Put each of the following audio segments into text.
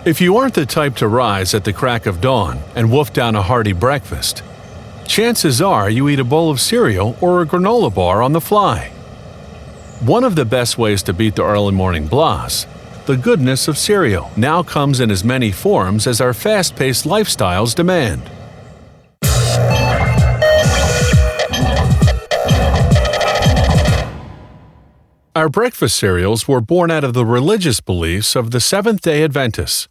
If you aren't the type to rise at the crack of dawn and wolf down a hearty breakfast, chances are you eat a bowl of cereal or a granola bar on the fly. One of the best ways to beat the early morning blahs, the goodness of cereal, now comes in as many forms as our fast-paced lifestyles demand. Our breakfast cereals were born out of the religious beliefs of the Seventh-day Adventists.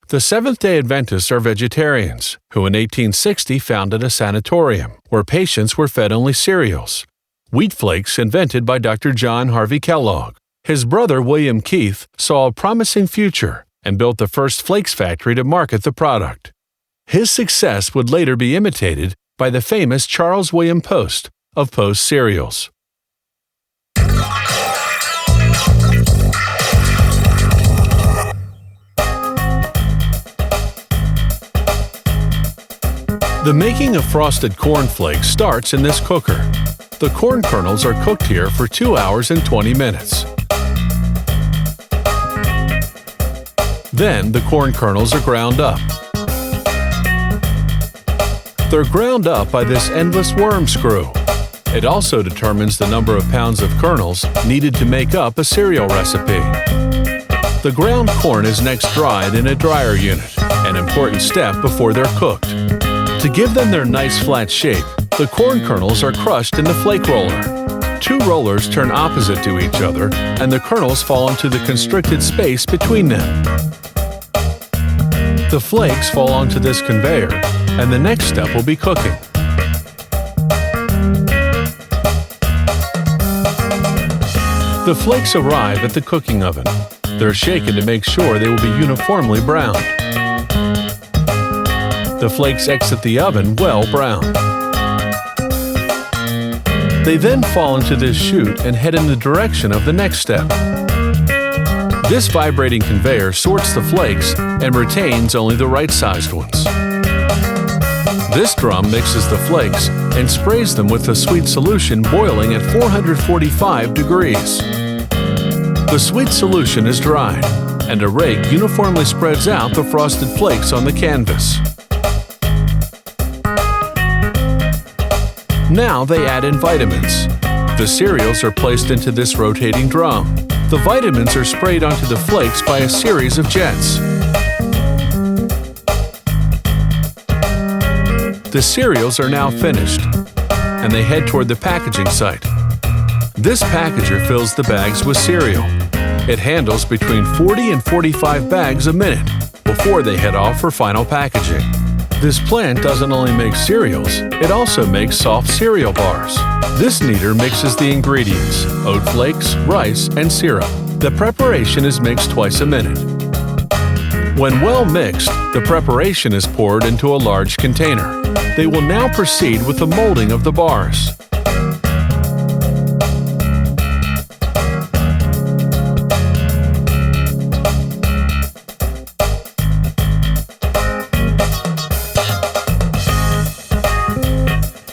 The Seventh-day Adventists are vegetarians who in 1860 founded a sanatorium where patients were fed only cereals. Wheat flakes invented by Dr. John Harvey Kellogg. His brother William Keith saw a promising future and built the first flakes factory to market the product. His success would later be imitated by the famous Charles William Post of Post cereals. The making of frosted corn flakes starts in this cooker. The corn kernels are cooked here for 2 hours and 20 minutes. Then the corn kernels are ground up. They're ground up by this endless worm screw. It also determines the number of pounds of kernels needed to make up a cereal recipe. The ground corn is next dried in a dryer unit, an important step before they're cooked. To give them their nice flat shape, the corn kernels are crushed in the flake roller. 2 rollers turn opposite to each other, and the kernels fall into the constricted space between them. The flakes fall onto this conveyor, and the next step will be cooking. The flakes arrive at the cooking oven. They're shaken to make sure they will be uniformly browned. The flakes exit the oven well browned. They then fall into this chute and head in the direction of the next step. This vibrating conveyor sorts the flakes and retains only the right-sized ones. This drum mixes the flakes and sprays them with a sweet solution boiling at 445 degrees. The sweet solution is dried, and a rake uniformly spreads out the frosted flakes on the canvas. Now they add in vitamins. The cereals are placed into this rotating drum. The vitamins are sprayed onto the flakes by a series of jets. The cereals are now finished, and they head toward the packaging site. This packager fills the bags with cereal. It handles between 40 and 45 bags a minute before they head off for final packaging. This plant doesn't only make cereals, it also makes soft cereal bars. This kneader mixes the ingredients, oat flakes, rice, and syrup. The preparation is mixed twice a minute. When well mixed, the preparation is poured into a large container. They will now proceed with the molding of the bars.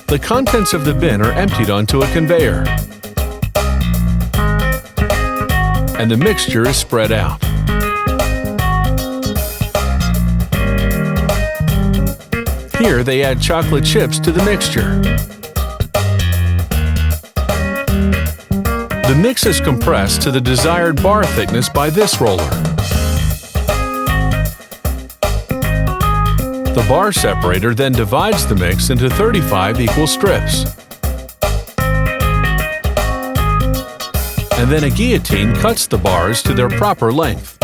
The contents of the bin are emptied onto a conveyor, and the mixture is spread out. Here they add chocolate chips to the mixture. The mix is compressed to the desired bar thickness by this roller. The bar separator then divides the mix into 35 equal strips. And then a guillotine cuts the bars to their proper length.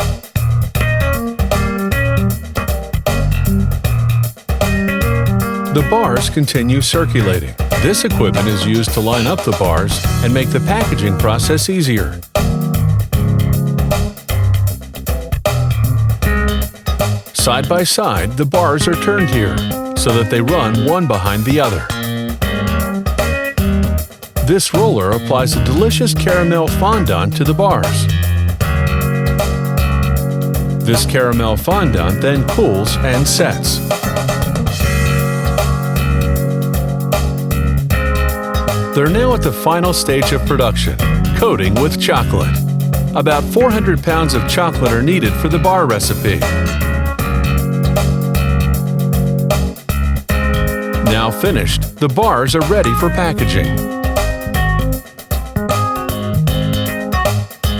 The bars continue circulating. This equipment is used to line up the bars and make the packaging process easier. Side by side, the bars are turned here so that they run one behind the other. This roller applies a delicious caramel fondant to the bars. This caramel fondant then cools and sets. They're now at the final stage of production, coating with chocolate. About 400 pounds of chocolate are needed for the bar recipe. now finished, the bars are ready for packaging.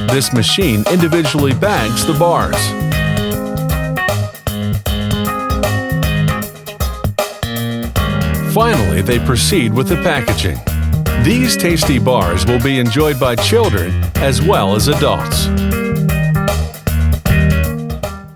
This machine individually bags the bars. Finally, they proceed with the packaging. These tasty bars will be enjoyed by children as well as adults.